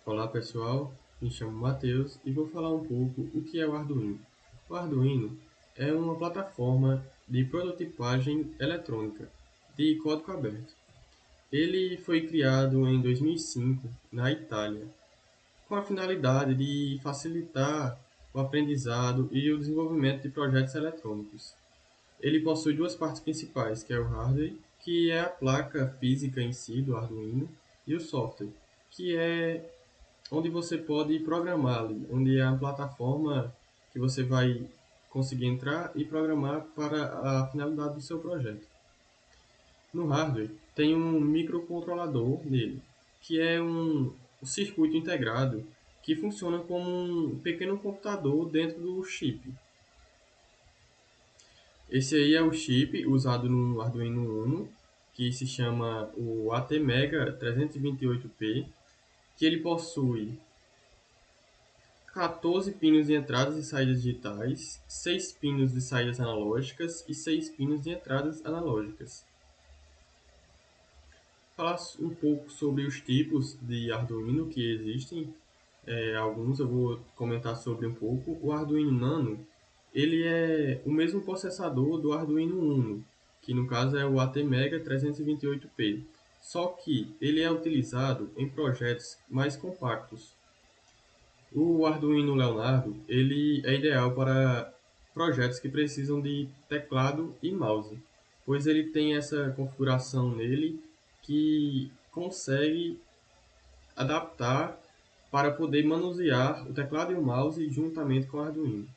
Olá pessoal, me chamo Matheus e vou falar um pouco o que é o Arduino. O Arduino é uma plataforma de prototipagem eletrônica de código aberto. Ele foi criado em 2005 na Itália, com a finalidade de facilitar o aprendizado e o desenvolvimento de projetos eletrônicos. Ele possui duas partes principais, que é o hardware, que é a placa física em si do Arduino, e o software, que é onde você pode programar ali, onde é a plataforma que você vai conseguir entrar e programar para a finalidade do seu projeto. No hardware, tem um microcontrolador nele, que é um circuito integrado que funciona como um pequeno computador dentro do chip. Esse aí é o chip usado no Arduino Uno, que se chama o ATmega 328P, que ele possui 14 pinos de entradas e saídas digitais, 6 pinos de saídas analógicas e 6 pinos de entradas analógicas. Falar um pouco sobre os tipos de Arduino que existem. Alguns eu vou comentar sobre um pouco. O Arduino Nano, ele é o mesmo processador do Arduino Uno, que no caso é o ATmega 328P. Só que ele é utilizado em projetos mais compactos. O Arduino Leonardo, ele é ideal para projetos que precisam de teclado e mouse, pois ele tem essa configuração nele que consegue adaptar para poder manusear o teclado e o mouse juntamente com o Arduino.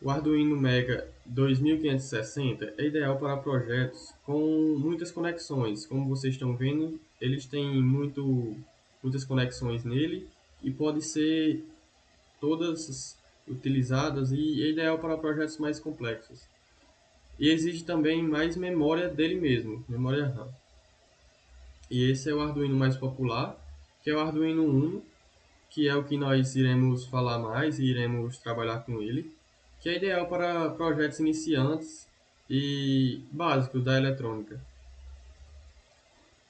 O Arduino Mega 2560 é ideal para projetos com muitas conexões. Como vocês estão vendo, eles têm muitas conexões nele e pode ser todas utilizadas e é ideal para projetos mais complexos. E exige também mais memória dele mesmo, memória RAM. E esse é o Arduino mais popular, que é o Arduino Uno, que é o que nós iremos falar mais e iremos trabalhar com ele, que é ideal para projetos iniciantes e básicos da eletrônica.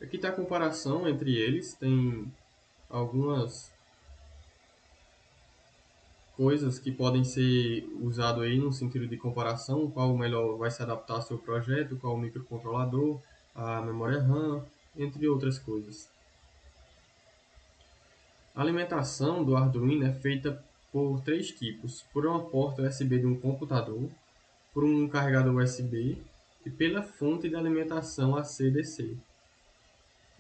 Aqui está a comparação entre eles, tem algumas coisas que podem ser usadas aí no sentido de comparação, qual melhor vai se adaptar ao seu projeto, qual o microcontrolador, a memória RAM, entre outras coisas. A alimentação do Arduino é feita por três tipos: por uma porta USB de um computador, por um carregador USB e pela fonte de alimentação AC/DC.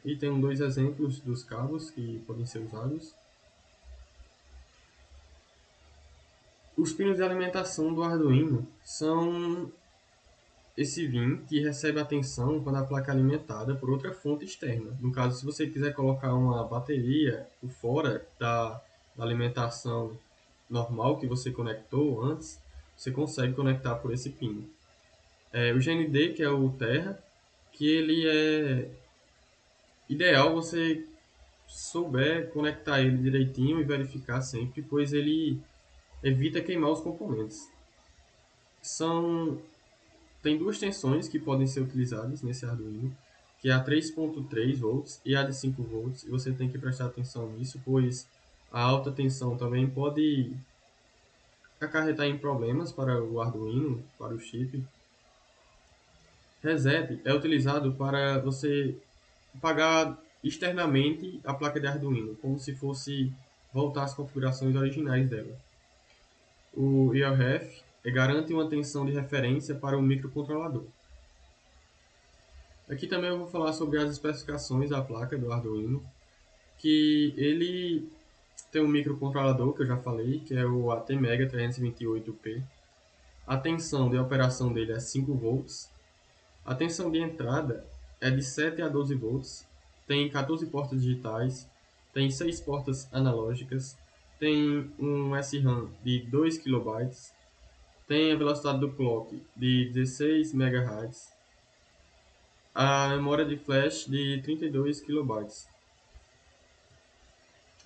E tem dois exemplos dos cabos que podem ser usados. Os pinos de alimentação do Arduino são esse VIN que recebe a tensão quando a placa é alimentada por outra fonte externa. No caso, se você quiser colocar uma bateria por fora da alimentação normal que você conectou antes, você consegue conectar por esse pino. O GND, que é o Terra, que ele é ideal você souber conectar ele direitinho e verificar sempre, pois ele evita queimar os componentes. Tem duas tensões que podem ser utilizadas nesse Arduino, que é a 3.3 volts e a de 5 volts, e você tem que prestar atenção nisso, pois a alta tensão também pode acarretar em problemas para o Arduino, para o chip. Reset é utilizado para você apagar externamente a placa de Arduino, como se fosse voltar às configurações originais dela. O IRF garante uma tensão de referência para o microcontrolador. Aqui também eu vou falar sobre as especificações da placa do Arduino, que ele tem um microcontrolador que eu já falei, que é o ATmega 328P. A tensão de operação dele é 5 volts. A tensão de entrada é de 7 a 12 volts. Tem 14 portas digitais, tem 6 portas analógicas, tem um SRAM de 2 KB, tem a velocidade do clock de 16 MHz, a memória de flash de 32 KB.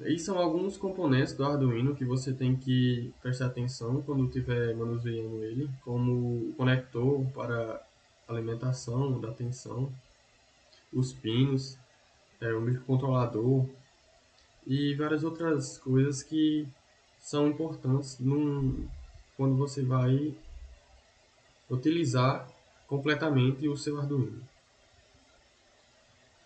E são alguns componentes do Arduino que você tem que prestar atenção quando estiver manuseando ele, como o conector para alimentação da tensão, os pinos, o microcontrolador, e várias outras coisas que são importantes quando você vai utilizar completamente o seu Arduino.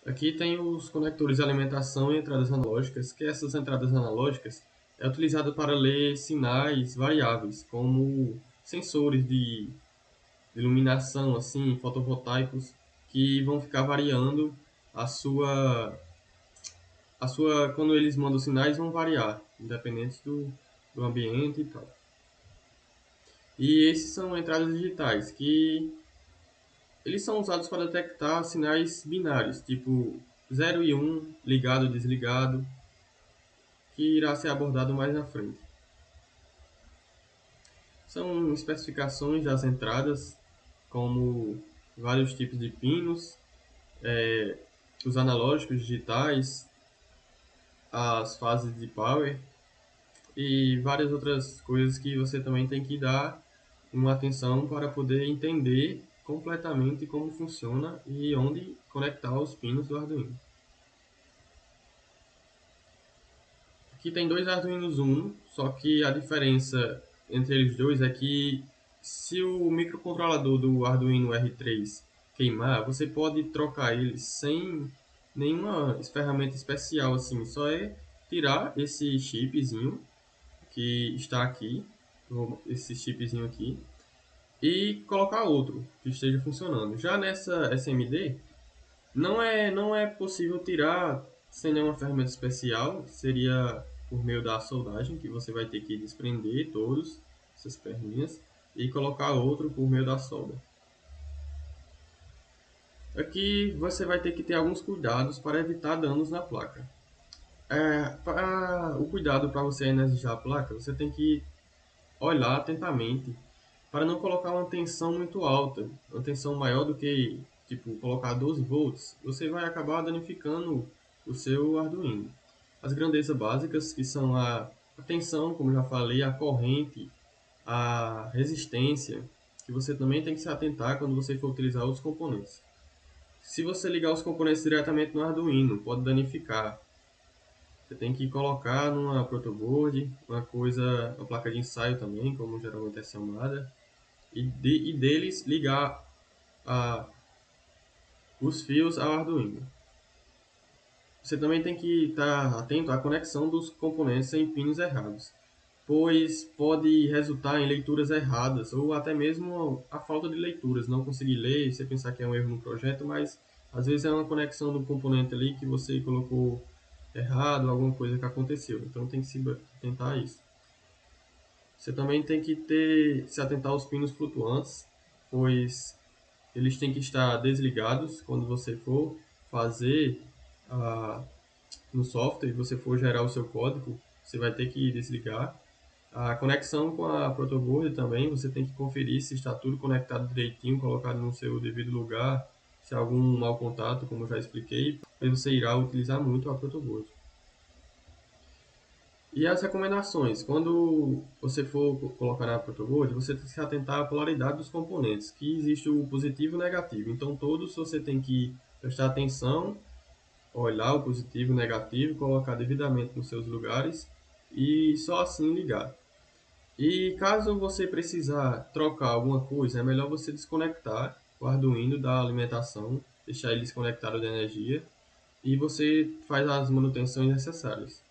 Aqui tem os conectores de alimentação e entradas analógicas, que essas entradas analógicas é utilizada para ler sinais variáveis, como sensores de iluminação, assim, fotovoltaicos, que vão ficar variando a sua, quando eles mandam sinais, vão variar, independente do ambiente e tal. E esses são entradas digitais, que eles são usados para detectar sinais binários, tipo 0 e 1, ligado e desligado, que irá ser abordado mais na frente. São especificações das entradas, como vários tipos de pinos, os analógicos digitais, as fases de power e várias outras coisas que você também tem que dar uma atenção para poder entender completamente como funciona e onde conectar os pinos do Arduino. Aqui tem dois Arduinos Uno, só que a diferença entre eles dois é que se o microcontrolador do Arduino R3 queimar, você pode trocar ele sem nenhuma ferramenta especial, assim, só é tirar esse chipzinho que está aqui, esse chipzinho aqui, e colocar outro que esteja funcionando. Já nessa SMD, não é possível tirar sem nenhuma ferramenta especial, seria por meio da soldagem, que você vai ter que desprender todas essas perninhas e colocar outro por meio da solda. Aqui você vai ter que ter alguns cuidados para evitar danos na placa. O cuidado para você energizar a placa, você tem que olhar atentamente para não colocar uma tensão muito alta, uma tensão maior do que, tipo, colocar 12 volts, você vai acabar danificando o seu Arduino. As grandezas básicas, que são a tensão, como já falei, a corrente, a resistência, que você também tem que se atentar quando você for utilizar os componentes. Se você ligar os componentes diretamente no Arduino, pode danificar. Você tem que colocar numa protoboard, uma placa de ensaio também, como geralmente é chamada, e deles ligar a, os fios ao Arduino. Você também tem que estar atento à conexão dos componentes em pinos errados, pois pode resultar em leituras erradas ou até mesmo a falta de leituras, não conseguir ler e você pensar que é um erro no projeto, mas às vezes é uma conexão do componente ali que você colocou errado, alguma coisa que aconteceu. Então tem que se atentar a isso. Você também tem que se atentar aos pinos flutuantes, pois eles têm que estar desligados quando você for fazer no software e você for gerar o seu código, você vai ter que desligar. A conexão com a protoboard também, você tem que conferir se está tudo conectado direitinho, colocado no seu devido lugar, se há algum mau contato, como eu já expliquei, aí você irá utilizar muito a protoboard. E as recomendações, quando você for colocar na protoboard, você tem que se atentar à polaridade dos componentes, que existe o positivo e o negativo. Então todos você tem que prestar atenção, olhar o positivo e o negativo, colocar devidamente nos seus lugares e só assim ligar. E caso você precisar trocar alguma coisa, é melhor você desconectar o Arduino da alimentação, deixar ele desconectado da energia e você faz as manutenções necessárias.